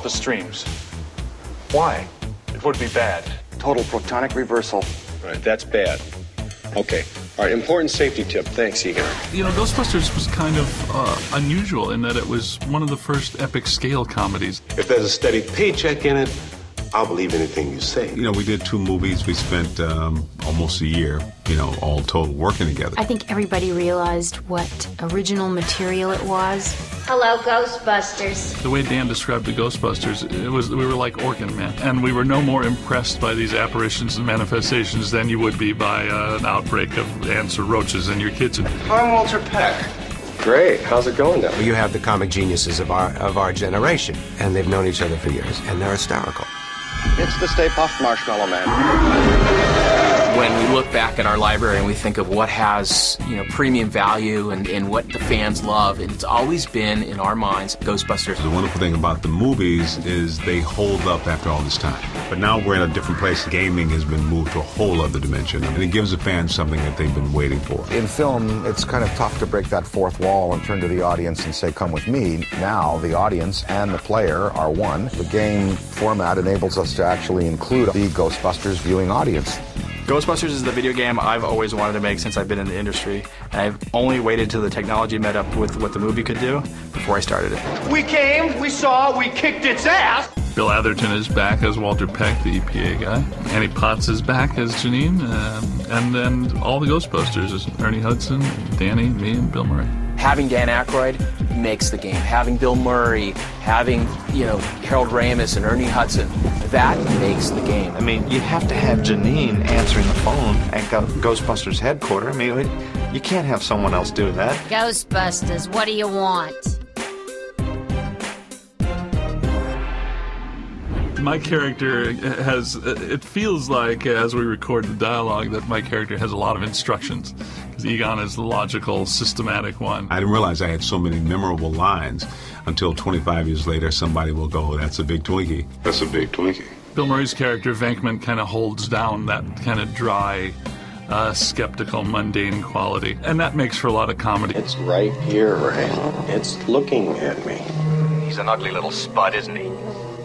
the streams. Why? It would be bad. Total protonic reversal. All right, that's bad. Okay. All right, important safety tip. Thanks, Egon. You know, Ghostbusters was kind of unusual in that it was one of the first epic scale comedies. If there's a steady paycheck in it, I'll believe anything you say. You know, we did 2 movies. We spent almost a year, you know, all total working together. I think everybody realized what original material it was. Hello, Ghostbusters. The way Dan described the Ghostbusters, we were like Orkin Men, and we were no more impressed by these apparitions and manifestations than you would be by an outbreak of ants or roaches in your kitchen. I'm Walter Peck. Great. How's it going now? You have the comic geniuses of our generation, and they've known each other for years, and they're hysterical. It's the Stay Puft Marshmallow Man. When we look back at our library and we think of what has, you know, premium value and what the fans love, it's always been, in our minds, Ghostbusters. The wonderful thing about the movies is they hold up after all this time. But now we're in a different place. Gaming has been moved to a whole other dimension, and it gives the fans something that they've been waiting for. In film, it's kind of tough to break that fourth wall and turn to the audience and say, come with me. Now, the audience and the player are one. The game format enables us to actually include the Ghostbusters viewing audience. Ghostbusters is the video game I've always wanted to make since I've been in the industry, and I've only waited till the technology met up with what the movie could do before I started it. We came, we saw, we kicked its ass! Bill Atherton is back as Walter Peck, the EPA guy. Annie Potts is back as Janine, and then all the Ghostbusters is Ernie Hudson, Danny, me, and Bill Murray. Having Dan Aykroyd makes the game. Having Bill Murray, having, you know, Harold Ramis and Ernie Hudson, that makes the game. I mean, you have to have Janine answering the phone at Ghostbusters headquarters. I mean, you can't have someone else do that. Ghostbusters, what do you want? My character has, it feels like, as we record the dialogue, that my character has a lot of instructions. Because Egon is the logical, systematic one. I didn't realize I had so many memorable lines until 25 years later somebody will go, that's a big Twinkie. That's a big Twinkie. Bill Murray's character, Venkman, kind of holds down that kind of dry, skeptical, mundane quality. And that makes for a lot of comedy. It's right here, Ray. It's looking at me. He's an ugly little spud, isn't he?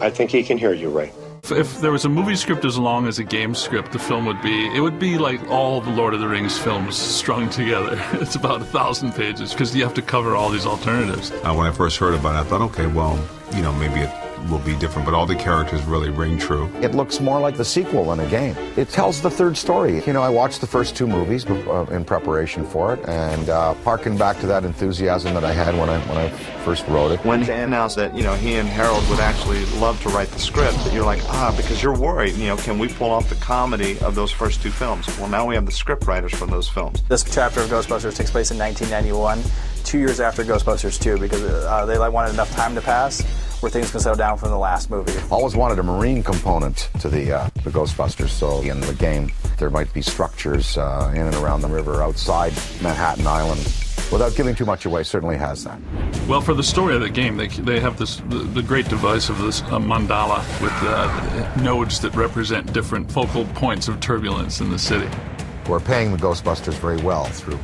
I think he can hear you, Ray. If there was a movie script as long as a game script, the film would be like all the Lord of the Rings films strung together. It's about 1,000 pages because you have to cover all these alternatives. When I first heard about it, I thought, okay, well, you know, maybe it will be different, but all the characters really ring true. It looks more like the sequel than a game. It tells the third story. You know, I watched the first 2 movies in preparation for it, and harking back to that enthusiasm that I had when I first wrote it. When Dan announced that, you know, he and Harold would actually love to write the script, that you're like, because you're worried, you know, can we pull off the comedy of those first 2 films? Well, now we have the script writers for those films. This chapter of Ghostbusters takes place in 1991, 2 years after Ghostbusters 2, because they wanted enough time to pass where things can settle down from the last movie. Always wanted a marine component to the Ghostbusters, so in the game there might be structures in and around the river outside Manhattan Island. Without giving too much away, certainly has that. Well, for the story of the game, they have the great device of this mandala with nodes that represent different focal points of turbulence in the city. We're paying the Ghostbusters very well through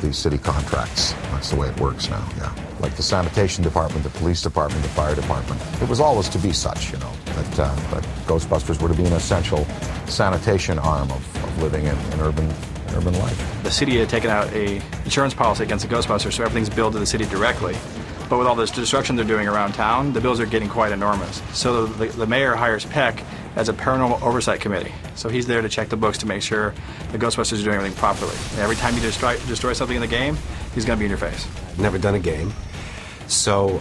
these city contracts. That's the way it works now, yeah. Like the sanitation department, the police department, the fire department. It was always to be such, you know, that Ghostbusters were to be an essential sanitation arm of living in urban life. The city had taken out a insurance policy against the Ghostbusters, so everything's billed to the city directly. But with all this destruction they're doing around town, the bills are getting quite enormous. So the mayor hires Peck as a paranormal oversight committee. So he's there to check the books to make sure the Ghostbusters are doing everything properly. And every time you destroy something in the game, he's going to be in your face. I've never done a game, so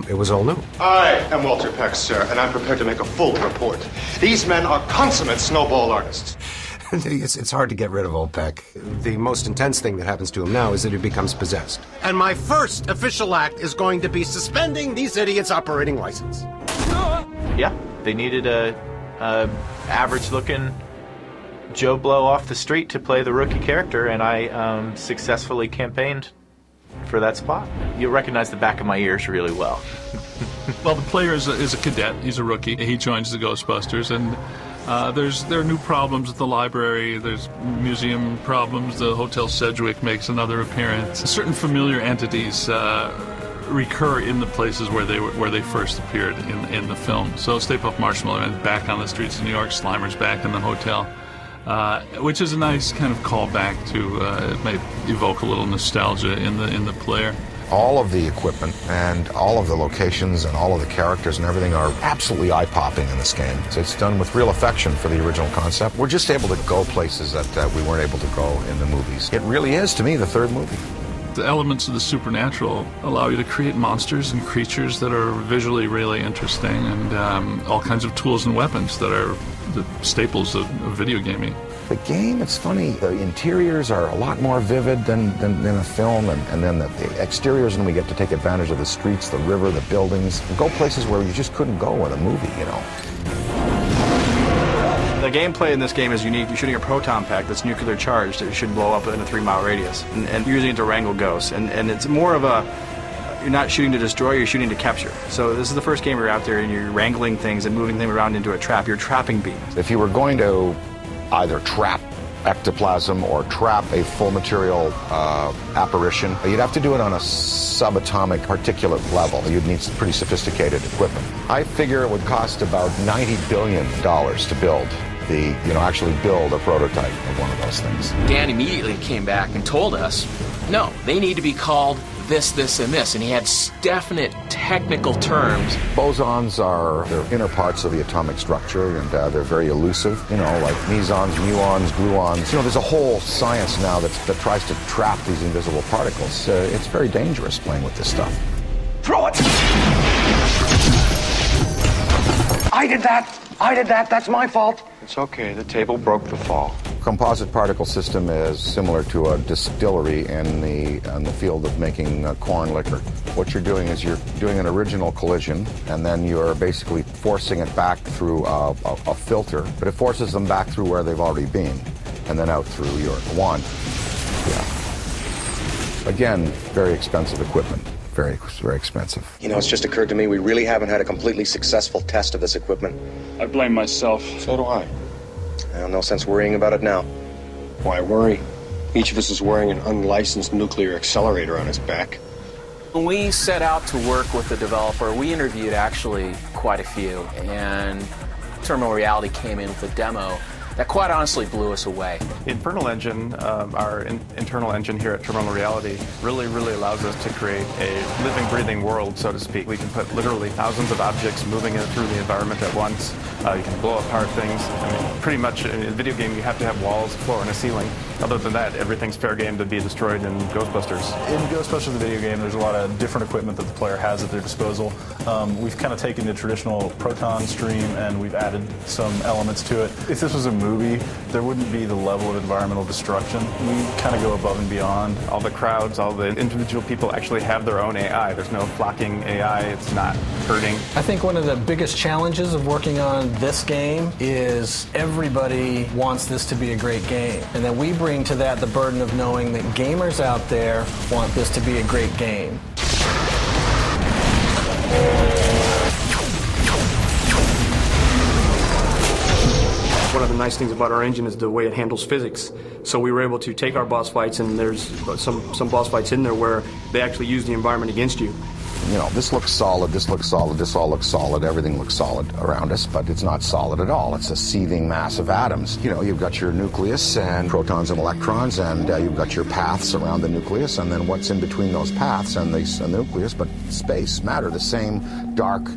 it was all new. I am Walter Peck, sir, and I'm prepared to make a full report. These men are consummate snowball artists. It's hard to get rid of old Peck. The most intense thing that happens to him now is that he becomes possessed. And my first official act is going to be suspending these idiots' operating license. Yeah, they needed a average-looking Joe Blow off the street to play the rookie character, and I successfully campaigned for that spot. You'll recognize the back of my ears really well. Well, the player is a cadet. He's a rookie. He joins the Ghostbusters, and there are new problems at the library. There's museum problems. The Hotel Sedgwick makes another appearance. Certain familiar entities recur in the places where they first appeared in the film. So Stay Puft Marshmallow is back on the streets of New York. Slimer's back in the hotel, which is a nice kind of callback to. It might evoke a little nostalgia in the player. All of the equipment and all of the locations and all of the characters and everything are absolutely eye-popping in this game. It's done with real affection for the original concept. We're just able to go places that we weren't able to go in the movies. It really is, to me, the third movie. The elements of the supernatural allow you to create monsters and creatures that are visually really interesting, and all kinds of tools and weapons that are the staples of video gaming. The game, it's funny, the interiors are a lot more vivid than a film, and then the exteriors, and we get to take advantage of the streets, the river, the buildings, go places where you just couldn't go in a movie, you know. The gameplay in this game is unique. You're shooting a proton pack that's nuclear charged. It should blow up within a 3-mile radius, and you're using it to wrangle ghosts. And it's more of a, you're not shooting to destroy, you're shooting to capture. So this is the first game where you're out there and you're wrangling things and moving them around into a trap. You're trapping beams. If you were going to either trap ectoplasm or trap a full material apparition, you'd have to do it on a subatomic particulate level. You'd need some pretty sophisticated equipment. I figure it would cost about $90 billion to build actually build a prototype of one of those things. Dan immediately came back and told us, no, they need to be called this, this, and this, and he had definite technical terms. Bosons are the inner parts of the atomic structure, and they're very elusive, like mesons, muons, gluons. There's a whole science now that tries to trap these invisible particles. It's very dangerous playing with this stuff. Throw it! I did that, that's my fault. It's okay, the table broke the fall. Composite particle system is similar to a distillery in the field of making corn liquor. What you're doing is you're doing an original collision, and then you're basically forcing it back through a filter, but it forces them back through where they've already been, and then out through your wand. Yeah. Again, very expensive equipment. Very, very expensive. It's just occurred to me we really haven't had a completely successful test of this equipment. I blame myself. So do I. No sense worrying about it now. Why worry? Each of us is wearing an unlicensed nuclear accelerator on his back. When we set out to work with the developer, we interviewed actually quite a few, and Terminal Reality came in with a demo that quite honestly blew us away. The Infernal Engine, our internal engine here at Terminal Reality, really allows us to create a living, breathing world, so to speak. We can put literally thousands of objects moving through the environment at once. You can blow apart things. Pretty much in a video game, you have to have walls, a floor, and a ceiling. Other than that, everything's fair game to be destroyed in Ghostbusters. In Ghostbusters, the video game, there's a lot of different equipment that the player has at their disposal. We've kind of taken the traditional proton stream and we've added some elements to it. If this was a movie, there wouldn't be the level of environmental destruction. We kind of go above and beyond. All the crowds, all the individual people actually have their own AI. There's no flocking AI. It's not hurting. I think one of the biggest challenges of working on this game is everybody wants this to be a great game. And then we bring to that the burden of knowing that gamers out there want this to be a great game. One of the nice things about our engine is the way it handles physics. So we were able to take our boss fights, and there's some boss fights in there where they actually use the environment against you. This looks solid, this looks solid, this all looks solid, everything looks solid around us, but it's not solid at all. It's a seething mass of atoms. You've got your nucleus and protons and electrons, and you've got your paths around the nucleus, and then what's in between those paths and the nucleus, but space, matter, the same dark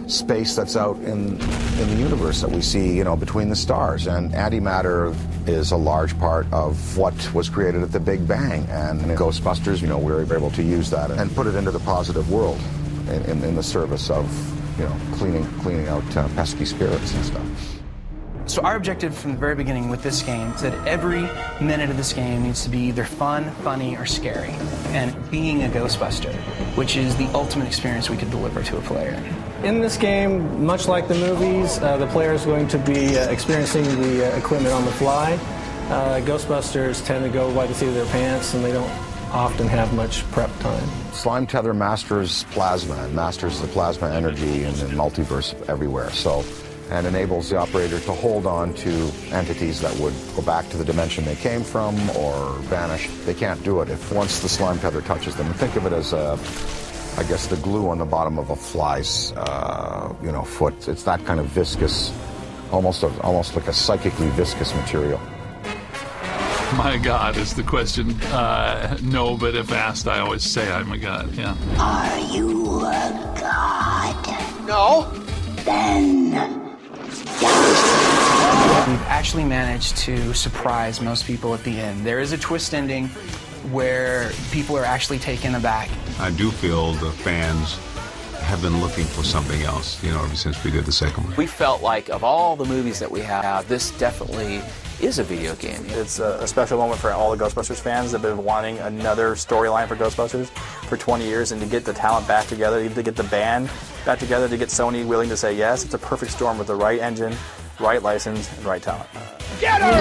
space that's out in the universe that we see, between the stars. And antimatter is a large part of what was created at the Big Bang. And in Ghostbusters, we were able to use that and put it into the positive world in the service of, cleaning out pesky spirits and stuff. So our objective from the very beginning with this game is that every minute of this game needs to be either fun, funny, or scary. And being a Ghostbuster, which is the ultimate experience we could deliver to a player. In this game, much like the movies, the player is going to be experiencing the equipment on the fly. Ghostbusters tend to go by the seat of their pants, and they don't often have much prep time. Slime Tether masters plasma and masters the plasma energy in the multiverse everywhere. And enables the operator to hold on to entities that would go back to the dimension they came from or vanish. They can't do it if once the slime tether touches them. Think of it as I guess, the glue on the bottom of a fly's, foot. It's that kind of viscous, almost like a psychically viscous material. My God is the question. No, but if asked, I always say I'm a god, yeah. Are you a god? No. Then... We've actually managed to surprise most people at the end. There is a twist ending where people are actually taken aback. I do feel the fans have been looking for something else, ever since we did the second one. We felt like of all the movies that we have, this definitely is a video game. It's a special moment for all the Ghostbusters fans that have been wanting another storyline for Ghostbusters for 20 years, and to get the talent back together, even to get the band back together, to get Sony willing to say yes, it's a perfect storm with the right engine, right license, and right talent. Get her!